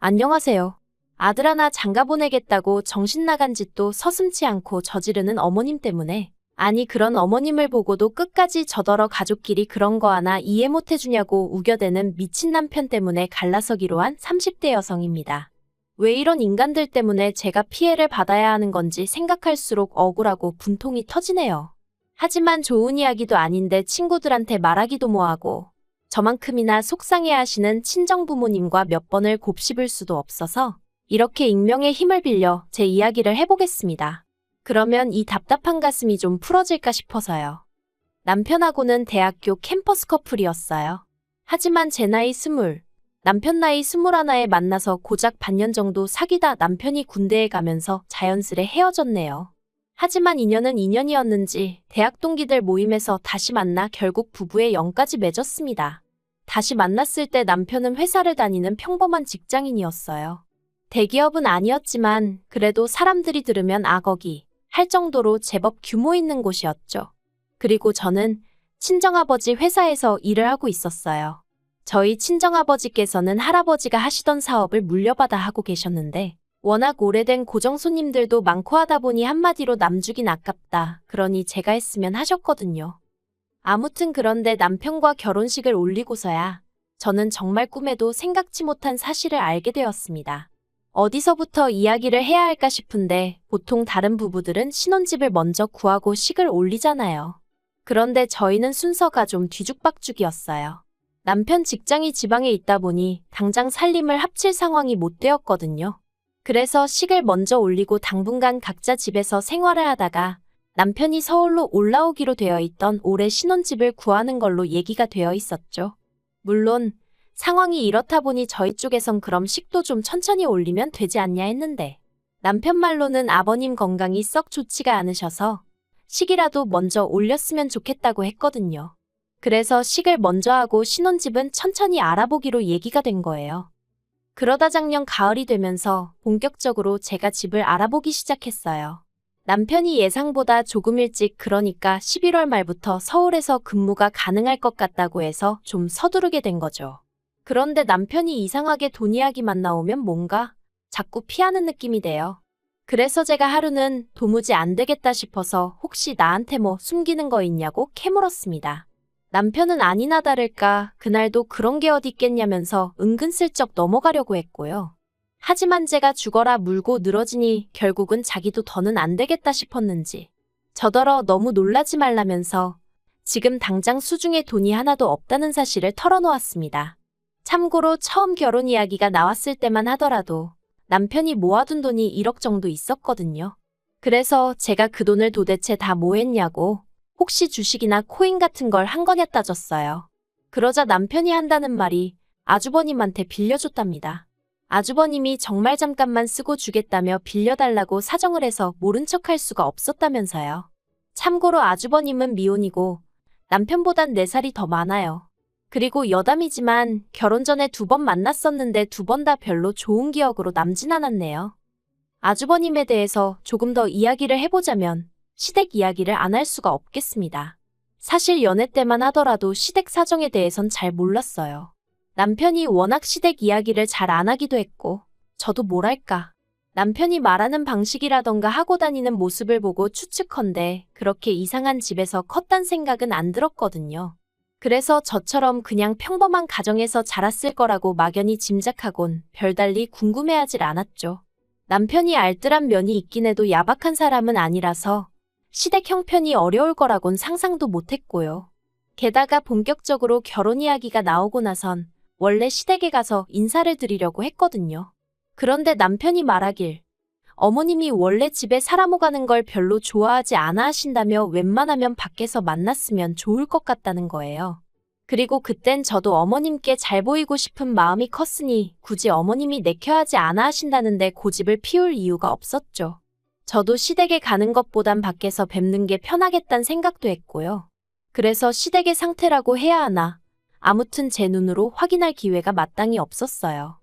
안녕하세요. 아들 하나 장가 보내겠다고 정신 나간 짓도 서슴지 않고 저지르는 어머님 때문에, 아니 그런 어머님을 보고도 끝까지 저더러 가족끼리 그런 거 하나 이해 못 해주냐고 우겨대는 미친 남편 때문에 갈라서기로 한 30대 여성입니다. 왜 이런 인간들 때문에 제가 피해를 받아야 하는 건지 생각할수록 억울하고 분통이 터지네요. 하지만 좋은 이야기도 아닌데 친구들한테 말하기도 뭐하고, 저만큼이나 속상해하시는 친정부모님과 몇 번을 곱씹을 수도 없어서 이렇게 익명의 힘을 빌려 제 이야기를 해보겠습니다. 그러면 이 답답한 가슴이 좀 풀어질까 싶어서요. 남편하고는 대학교 캠퍼스 커플이었어요. 하지만 제 나이 20, 남편 나이 21에 만나서 고작 반년 정도 사귀다 남편이 군대에 가면서 자연스레 헤어졌네요. 하지만 인연은 인연이었는지 대학 동기들 모임에서 다시 만나 결국 부부의 연까지 맺었습니다. 다시 만났을 때 남편은 회사를 다니는 평범한 직장인이었어요. 대기업은 아니었지만 그래도 사람들이 들으면 아거기 할 정도로 제법 규모 있는 곳이었죠. 그리고 저는 친정아버지 회사에서 일을 하고 있었어요. 저희 친정아버지께서는 할아버지가 하시던 사업을 물려받아 하고 계셨는데 워낙 오래된 고정 손님들도 많고 하다 보니 한마디로 남주긴 아깝다. 그러니 제가 했으면 하셨거든요. 아무튼 그런데 남편과 결혼식을 올리고서야 저는 정말 꿈에도 생각지 못한 사실을 알게 되었습니다. 어디서부터 이야기를 해야 할까 싶은데 보통 다른 부부들은 신혼집을 먼저 구하고 식을 올리잖아요. 그런데 저희는 순서가 좀 뒤죽박죽이었어요. 남편 직장이 지방에 있다 보니 당장 살림을 합칠 상황이 못 되었거든요. 그래서 식을 먼저 올리고 당분간 각자 집에서 생활을 하다가 남편이 서울로 올라오기로 되어 있던 올해 신혼집을 구하는 걸로 얘기가 되어 있었죠. 물론 상황이 이렇다 보니 저희 쪽에선 그럼 식도 좀 천천히 올리면 되지 않냐 했는데 남편 말로는 아버님 건강이 썩 좋지가 않으셔서 식이라도 먼저 올렸으면 좋겠다고 했거든요. 그래서 식을 먼저 하고 신혼집은 천천히 알아보기로 얘기가 된 거예요. 그러다 작년 가을이 되면서 본격적으로 제가 집을 알아보기 시작했어요. 남편이 예상보다 조금 일찍 그러니까 11월 말부터 서울에서 근무가 가능할 것 같다고 해서 좀 서두르게 된 거죠. 그런데 남편이 이상하게 돈 이야기만 나오면 뭔가 자꾸 피하는 느낌이 돼요. 그래서 제가 하루는 도무지 안 되겠다 싶어서 혹시 나한테 뭐 숨기는 거 있냐고 캐물었습니다. 남편은 아니나 다를까 그날도 그런 게 어디 있겠냐면서 은근슬쩍 넘어가려고 했고요. 하지만 제가 죽어라 물고 늘어지니 결국은 자기도 더는 안 되겠다 싶었는지 저더러 너무 놀라지 말라면서 지금 당장 수중에 돈이 하나도 없다는 사실을 털어놓았습니다. 참고로 처음 결혼 이야기가 나왔을 때만 하더라도 남편이 모아둔 돈이 1억 정도 있었거든요. 그래서 제가 그 돈을 도대체 다 뭐 했냐고 혹시 주식이나 코인 같은 걸 한 거냐 따졌어요. 그러자 남편이 한다는 말이 아주버님한테 빌려줬답니다. 아주버님이 정말 잠깐만 쓰고 주겠다며 빌려달라고 사정을 해서 모른 척할 수가 없었다면서요. 참고로 아주버님은 미혼이고 남편보단 4살이 더 많아요. 그리고 여담이지만 결혼 전에 2번 만났었는데 2번 다 별로 좋은 기억으로 남진 않았네요. 아주버님에 대해서 조금 더 이야기를 해보자면 시댁 이야기를 안 할 수가 없겠습니다. 사실 연애 때만 하더라도 시댁 사정에 대해선 잘 몰랐어요. 남편이 워낙 시댁 이야기를 잘 안 하기도 했고 저도 뭐랄까 남편이 말하는 방식이라던가 하고 다니는 모습을 보고 추측컨대 그렇게 이상한 집에서 컸단 생각은 안 들었거든요. 그래서 저처럼 그냥 평범한 가정에서 자랐을 거라고 막연히 짐작하곤 별달리 궁금해하질 않았죠. 남편이 알뜰한 면이 있긴 해도 야박한 사람은 아니라서 시댁 형편이 어려울 거라곤 상상도 못했고요. 게다가 본격적으로 결혼 이야기가 나오고 나선 원래 시댁에 가서 인사를 드리려고 했거든요. 그런데 남편이 말하길 어머님이 원래 집에 사람 오가는 걸 별로 좋아하지 않아 하신다며 웬만하면 밖에서 만났으면 좋을 것 같다는 거예요. 그리고 그땐 저도 어머님께 잘 보이고 싶은 마음이 컸으니 굳이 어머님이 내켜하지 않아 하신다는데 고집을 피울 이유가 없었죠. 저도 시댁에 가는 것보단 밖에서 뵙는 게 편하겠다는 생각도 했고요. 그래서 시댁의 상태라고 해야 하나 아무튼 제 눈으로 확인할 기회가 마땅히 없었어요.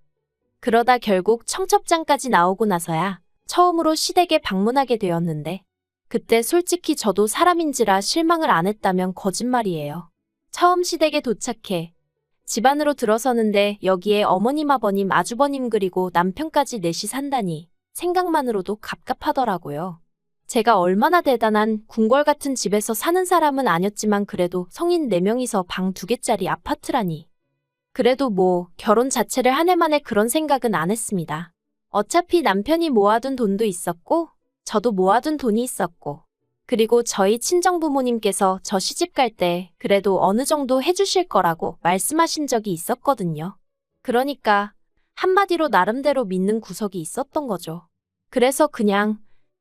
그러다 결국 청첩장까지 나오고 나서야 처음으로 시댁에 방문하게 되었는데 그때 솔직히 저도 사람인지라 실망을 안 했다면 거짓말이에요. 처음 시댁에 도착해 집 안으로 들어서는데 여기에 어머님, 아버님, 아주버님 그리고 남편까지 넷이 산다니 생각만으로도 갑갑하더라고요. 제가 얼마나 대단한 궁궐 같은 집에서 사는 사람은 아니었지만 그래도 성인 4명이서 방 2개짜리 아파트라니. 그래도 뭐 결혼 자체를 한 해 만에 그런 생각은 안 했습니다. 어차피 남편이 모아둔 돈도 있었고 저도 모아둔 돈이 있었고 그리고 저희 친정부모님께서 저 시집갈 때 그래도 어느 정도 해주실 거라고 말씀하신 적이 있었거든요. 그러니까 한마디로 나름대로 믿는 구석이 있었던 거죠. 그래서 그냥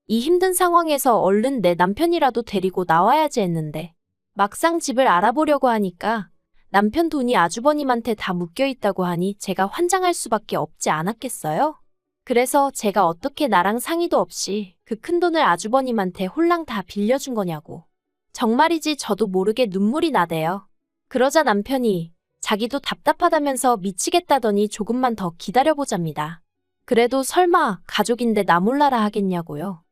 이 힘든 상황에서 얼른 내 남편이라도 데리고 나와야지 했는데 막상 집을 알아보려고 하니까 남편 돈이 아주버님한테 다 묶여 있다고 하니 제가 환장할 수밖에 없지 않았겠어요? 그래서 제가 어떻게 나랑 상의도 없이 그 큰돈을 아주버님한테 홀랑 다 빌려준 거냐고. 정말이지 저도 모르게 눈물이 나대요. 그러자 남편이 자기도 답답하다면서 미치겠다더니 조금만 더 기다려보잡니다. 그래도 설마 가족인데 나 몰라라 하겠냐고요.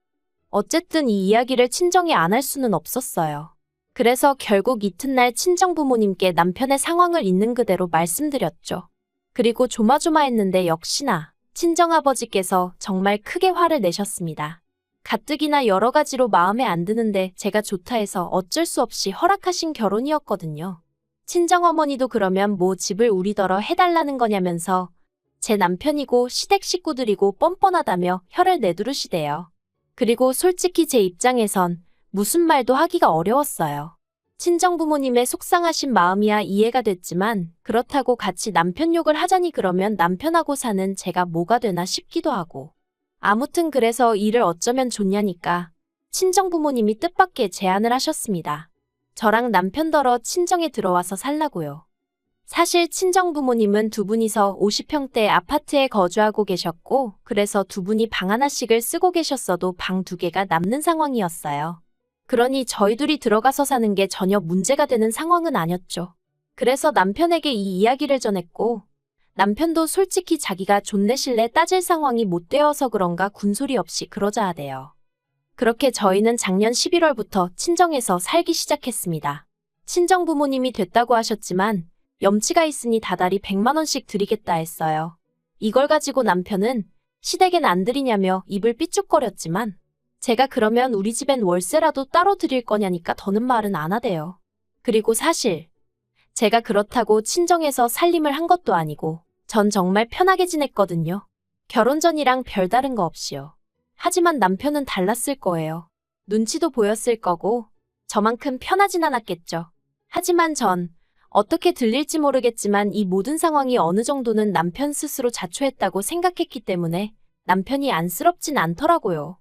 어쨌든 이 이야기를 친정에 안 할 수는 없었어요. 그래서 결국 이튿날 친정부모님께 남편의 상황을 있는 그대로 말씀드렸죠. 그리고 조마조마했는데 역시나 친정아버지께서 정말 크게 화를 내셨습니다. 가뜩이나 여러 가지로 마음에 안 드는데 제가 좋다 해서 어쩔 수 없이 허락하신 결혼이었거든요. 친정어머니도 그러면 뭐 집을 우리더러 해달라는 거냐면서 제 남편이고 시댁 식구들이고 뻔뻔하다며 혀를 내두르시대요. 그리고 솔직히 제 입장에선 무슨 말도 하기가 어려웠어요. 친정부모님의 속상하신 마음이야 이해가 됐지만 그렇다고 같이 남편 욕을 하자니 그러면 남편하고 사는 제가 뭐가 되나 싶기도 하고. 아무튼 그래서 일을 어쩌면 좋냐니까 친정부모님이 뜻밖의 제안을 하셨습니다. 저랑 남편더러 친정에 들어와서 살라고요. 사실 친정부모님은 두 분이서 50평대 아파트에 거주하고 계셨고 그래서 두 분이 방 하나씩을 쓰고 계셨어도 방 2개가 남는 상황이었어요. 그러니 저희 둘이 들어가서 사는 게 전혀 문제가 되는 상황은 아니었죠. 그래서 남편에게 이 이야기를 전했고 남편도 솔직히 자기가 존내실래 따질 상황이 못 되어서 그런가 군소리 없이 그러자 하대요. 그렇게 저희는 작년 11월부터 친정에서 살기 시작했습니다. 친정부모님이 됐다고 하셨지만 염치가 있으니 다달이 100만 원씩 드리겠다 했어요. 이걸 가지고 남편은 시댁엔 안 드리냐며 입을 삐죽거렸지만 제가 그러면 우리 집엔 월세라도 따로 드릴 거냐니까 더는 말은 안 하대요. 그리고 사실 제가 그렇다고 친정에서 살림을 한 것도 아니고 전 정말 편하게 지냈거든요. 결혼 전이랑 별다른 거 없이요. 하지만 남편은 달랐을 거예요. 눈치도 보였을 거고 저만큼 편하진 않았겠죠. 하지만 전 어떻게 들릴지 모르겠지만 이 모든 상황이 어느 정도는 남편 스스로 자초했다고 생각했기 때문에 남편이 안쓰럽진 않더라고요.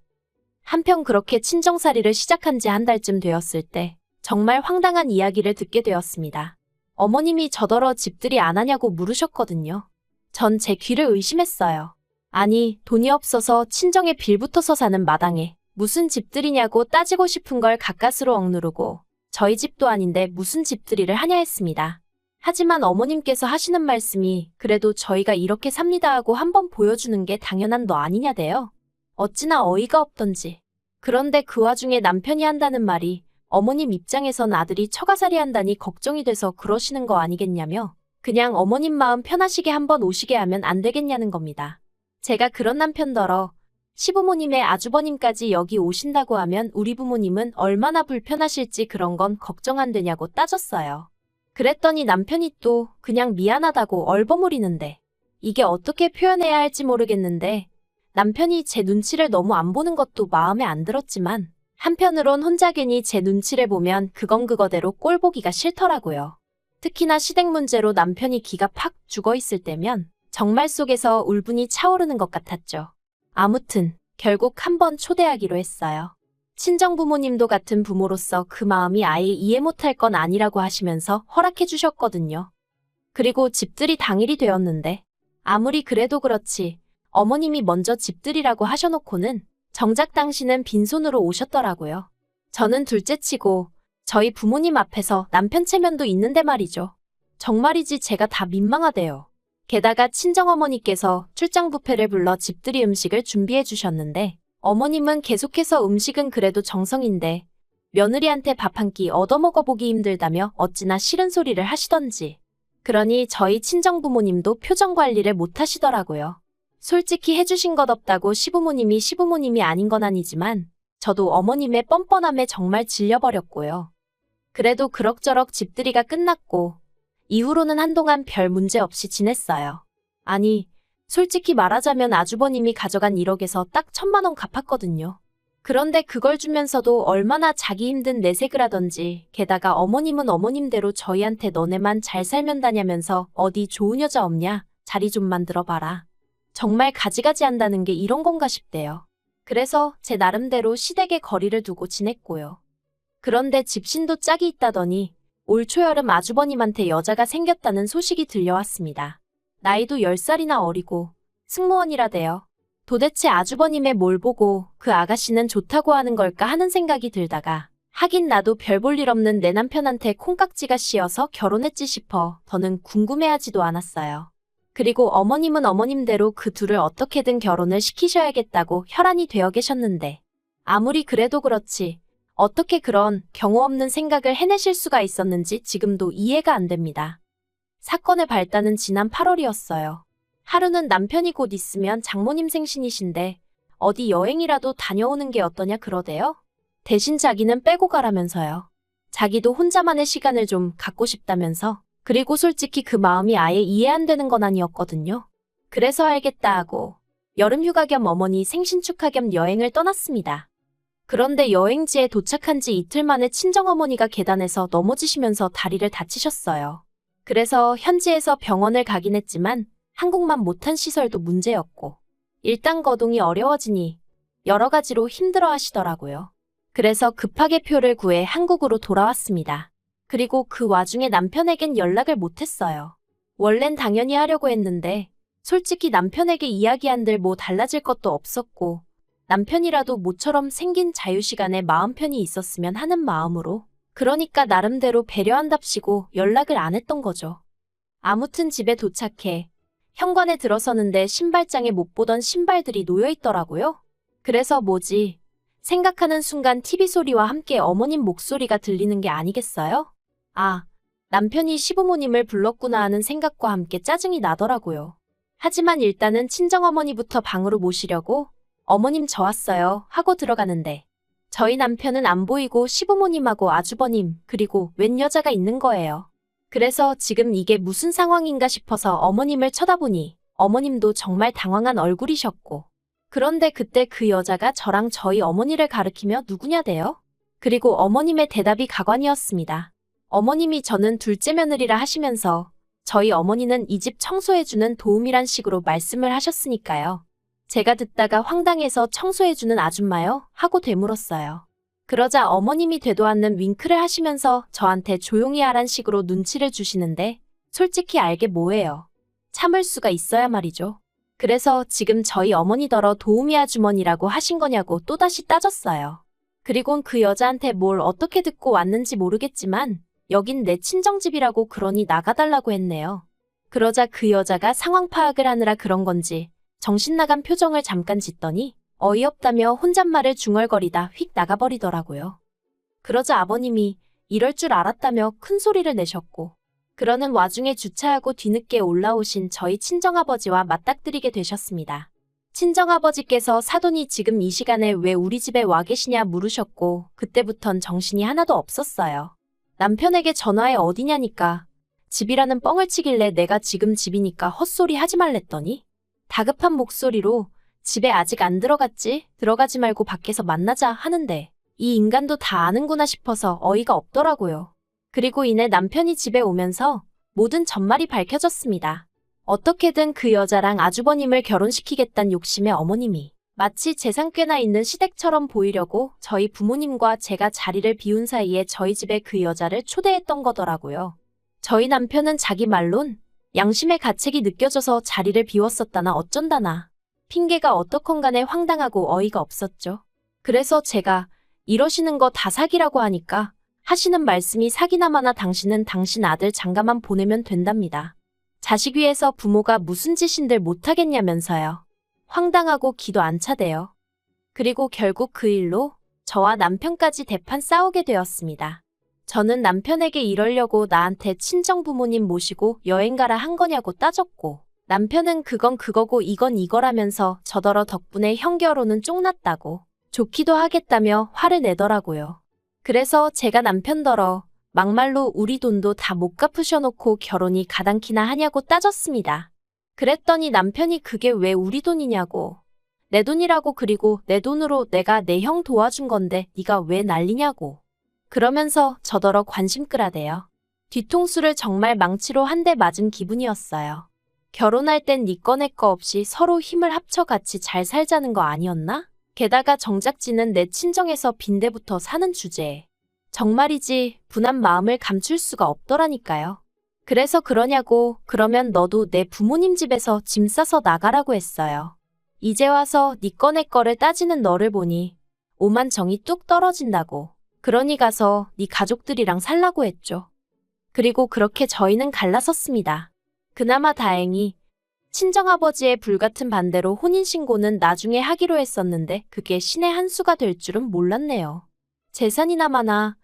한편 그렇게 친정살이를 시작한 지 한 달쯤 되었을 때 정말 황당한 이야기를 듣게 되었습니다. 어머님이 저더러 집들이 안 하냐고 물으셨거든요. 전 제 귀를 의심했어요. 아니, 돈이 없어서 친정에 빌붙어서 사는 마당에 무슨 집들이냐고 따지고 싶은 걸 가까스로 억누르고 저희 집도 아닌데 무슨 집들이를 하냐 했습니다. 하지만 어머님께서 하시는 말씀이 그래도 저희가 이렇게 삽니다 하고 한번 보여주는 게 당연한 너 아니냐대요. 어찌나 어이가 없던지. 그런데 그 와중에 남편이 한다는 말이 어머님 입장에선 아들이 처가살이 한다니 걱정이 돼서 그러시는 거 아니겠냐며 그냥 어머님 마음 편하시게 한번 오시게 하면 안 되겠냐는 겁니다. 제가 그런 남편더러 시부모님의 아주버님까지 여기 오신다고 하면 우리 부모님은 얼마나 불편하실지 그런 건 걱정 안 되냐고 따졌어요. 그랬더니 남편이 또 그냥 미안하다고 얼버무리는데 이게 어떻게 표현해야 할지 모르겠는데 남편이 제 눈치를 너무 안 보는 것도 마음에 안 들었지만 한편으론 혼자 괜히 제 눈치를 보면 그건 그거대로 꼴 보기가 싫더라고요. 특히나 시댁 문제로 남편이 기가 팍 죽어있을 때면 정말 속에서 울분이 차오르는 것 같았죠. 아무튼 결국 한번 초대하기로 했어요. 친정부모님도 같은 부모로서 그 마음이 아예 이해 못할 건 아니라고 하시면서 허락해 주셨거든요. 그리고 집들이 당일이 되었는데 아무리 그래도 그렇지 어머님이 먼저 집들이라고 하셔놓고는 정작 당신은 빈손으로 오셨더라고요. 저는 둘째치고 저희 부모님 앞에서 남편 체면도 있는데 말이죠. 정말이지 제가 다 민망하대요. 게다가 친정어머니께서 출장 뷔페를 불러 집들이 음식을 준비해 주셨는데 어머님은 계속해서 음식은 그래도 정성인데 며느리한테 밥 한 끼 얻어먹어보기 힘들다며 어찌나 싫은 소리를 하시던지 그러니 저희 친정부모님도 표정 관리를 못 하시더라고요. 솔직히 해주신 것 없다고 시부모님이 아닌 건 아니지만 저도 어머님의 뻔뻔함에 정말 질려버렸고요. 그래도 그럭저럭 집들이가 끝났고 이후로는 한동안 별 문제 없이 지냈어요. 아니, 솔직히 말하자면 아주버님이 가져간 1억에서 딱 1,000만 원 갚았거든요. 그런데 그걸 주면서도 얼마나 자기 힘든 내색을 하던지, 게다가 어머님은 어머님대로 저희한테 너네만 잘 살면 다냐면서 어디 좋은 여자 없냐? 자리 좀 만들어봐라. 정말 가지가지 한다는 게 이런 건가 싶대요. 그래서 제 나름대로 시댁에 거리를 두고 지냈고요. 그런데 집신도 짝이 있다더니 올 초여름 아주버님한테 여자가 생겼다는 소식이 들려왔습니다. 나이도 10살이나 어리고 승무원이라대요. 도대체 아주버님의 뭘 보고 그 아가씨는 좋다고 하는 걸까 하는 생각이 들다가 하긴 나도 별 볼 일 없는 내 남편한테 콩깍지가 씌어서 결혼했지 싶어 더는 궁금해하지도 않았어요. 그리고 어머님은 어머님대로 그 둘을 어떻게든 결혼을 시키셔야겠다고 혈안이 되어 계셨는데 아무리 그래도 그렇지 어떻게 그런 경우 없는 생각을 해내실 수가 있었는지 지금도 이해가 안 됩니다. 사건의 발단은 지난 8월이었어요. 하루는 남편이 곧 있으면 장모님 생신이신데 어디 여행이라도 다녀오는 게 어떠냐 그러대요. 대신 자기는 빼고 가라면서요. 자기도 혼자만의 시간을 좀 갖고 싶다면서. 그리고 솔직히 그 마음이 아예 이해 안 되는 건 아니었거든요. 그래서 알겠다 하고 여름 휴가 겸 어머니 생신 축하 겸 여행을 떠났습니다. 그런데 여행지에 도착한 지 이틀 만에 친정어머니가 계단에서 넘어지시면서 다리를 다치셨어요. 그래서 현지에서 병원을 가긴 했지만 한국만 못한 시설도 문제였고 일단 거동이 어려워지니 여러 가지로 힘들어 하시더라고요. 그래서 급하게 표를 구해 한국으로 돌아왔습니다. 그리고 그 와중에 남편에겐 연락을 못했어요. 원래는 당연히 하려고 했는데 솔직히 남편에게 이야기한들 뭐 달라질 것도 없었고 남편이라도 모처럼 생긴 자유시간에 마음 편히 있었으면 하는 마음으로 그러니까 나름대로 배려한답시고 연락을 안 했던 거죠. 아무튼 집에 도착해 현관에 들어서는데 신발장에 못 보던 신발들이 놓여 있더라고요. 그래서 뭐지? 생각하는 순간 TV 소리와 함께 어머님 목소리가 들리는 게 아니겠어요? 아, 남편이 시부모님을 불렀구나 하는 생각과 함께 짜증이 나더라고요. 하지만 일단은 친정어머니부터 방으로 모시려고 어머님 저 왔어요 하고 들어가는데 저희 남편은 안 보이고 시부모님하고 아주버님 그리고 웬 여자가 있는 거예요. 그래서 지금 이게 무슨 상황인가 싶어서 어머님을 쳐다보니 어머님도 정말 당황한 얼굴이셨고 그런데 그때 그 여자가 저랑 저희 어머니를 가리키며 누구냐대요? 그리고 어머님의 대답이 가관이었습니다. 어머님이 저는 둘째 며느리라 하시면서 저희 어머니는 이 집 청소해주는 도움이란 식으로 말씀을 하셨으니까요. 제가 듣다가 황당해서 청소해주는 아줌마요? 하고 되물었어요. 그러자 어머님이 되도 않는 윙크를 하시면서 저한테 조용히 하란 식으로 눈치를 주시는데 솔직히 알게 뭐예요. 참을 수가 있어야 말이죠. 그래서 지금 저희 어머니더러 도우미 아주머니라고 하신 거냐고 또다시 따졌어요. 그리곤 그 여자한테 뭘 어떻게 듣고 왔는지 모르겠지만 여긴 내 친정집이라고 그러니 나가달라고 했네요. 그러자 그 여자가 상황 파악을 하느라 그런 건지 정신 나간 표정을 잠깐 짓더니 어이없다며 혼잣말을 중얼거리다 휙 나가버리더라고요. 그러자 아버님이 이럴 줄 알았다며 큰 소리를 내셨고 그러는 와중에 주차하고 뒤늦게 올라오신 저희 친정아버지와 맞닥뜨리게 되셨습니다. 친정아버지께서 사돈이 지금 이 시간에 왜 우리 집에 와 계시냐 물으셨고 그때부턴 정신이 하나도 없었어요. 남편에게 전화해 어디냐니까 집이라는 뻥을 치길래 내가 지금 집이니까 헛소리 하지 말랬더니 다급한 목소리로 집에 아직 안 들어갔지? 들어가지 말고 밖에서 만나자 하는데 이 인간도 다 아는구나 싶어서 어이가 없더라고요. 그리고 이내 남편이 집에 오면서 모든 전말이 밝혀졌습니다. 어떻게든 그 여자랑 아주버님을 결혼시키겠다는 욕심에 어머님이 마치 재산 꽤나 있는 시댁처럼 보이려고 저희 부모님과 제가 자리를 비운 사이에 저희 집에 그 여자를 초대했던 거더라고요. 저희 남편은 자기 말론 양심의 가책이 느껴져서 자리를 비웠었다나 어쩐다나 핑계가 어떻건 간에 황당하고 어이가 없었죠. 그래서 제가 이러시는 거 다 사기라고 하니까 하시는 말씀이 사기나마나 당신은 당신 아들 장가만 보내면 된답니다. 자식 위해서 부모가 무슨 짓인들 못하겠냐면서요. 황당하고 기도 안 차대요. 그리고 결국 그 일로 저와 남편까지 대판 싸우게 되었습니다. 저는 남편에게 이러려고 나한테 친정 부모님 모시고 여행 가라 한 거냐고 따졌고, 남편은 그건 그거고 이건 이거라면서 저더러 덕분에 형 결혼은 쪽났다고 좋기도 하겠다며 화를 내더라고요. 그래서 제가 남편더러 막말로 우리 돈도 다 못 갚으셔놓고 결혼이 가당키나 하냐고 따졌습니다. 그랬더니 남편이 그게 왜 우리 돈이냐고. 내 돈이라고. 그리고 내 돈으로 내가 내 형 도와준 건데 네가 왜 난리냐고. 그러면서 저더러 관심 끌어대요. 뒤통수를 정말 망치로 한 대 맞은 기분이었어요. 결혼할 땐 네 거 내 거 없이 서로 힘을 합쳐 같이 잘 살자는 거 아니었나? 게다가 정작 지는 내 친정에서 빈대부터 사는 주제에. 정말이지 분한 마음을 감출 수가 없더라니까요. 그래서 그러냐고. 그러면 너도 내 부모님 집에서 짐 싸서 나가라고 했어요. 이제 와서 네 거 내 거를 따지는 너를 보니 오만 정이 뚝 떨어진다고. 그러니 가서 네 가족들이랑 살라고 했죠. 그리고 그렇게 저희는 갈라섰습니다. 그나마 다행히 친정아버지의 불같은 반대로 혼인신고는 나중에 하기로 했었는데 그게 신의 한 수가 될 줄은 몰랐네요. 재산이나 마나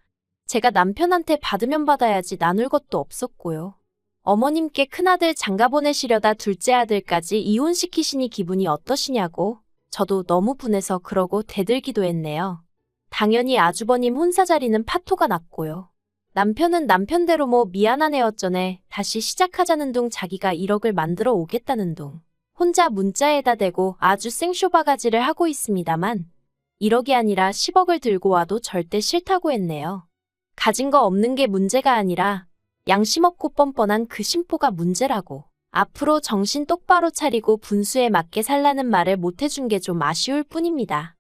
제가 남편한테 받으면 받아야지 나눌 것도 없었고요. 어머님께 큰아들 장가 보내시려다 둘째 아들까지 이혼시키시니 기분이 어떠시냐고. 저도 너무 분해서 그러고 대들기도 했네요. 당연히 아주버님 혼사 자리는 파토가 났고요. 남편은 남편대로 뭐 미안한 애 어쩌네 다시 시작하자는 둥 자기가 1억을 만들어 오겠다는 둥. 혼자 문자에다 대고 아주 생쇼바가지를 하고 있습니다만 1억이 아니라 10억을 들고 와도 절대 싫다고 했네요. 가진 거 없는 게 문제가 아니라 양심 없고 뻔뻔한 그 심보가 문제라고. 앞으로 정신 똑바로 차리고 분수에 맞게 살라는 말을 못 해준 게 좀 아쉬울 뿐입니다.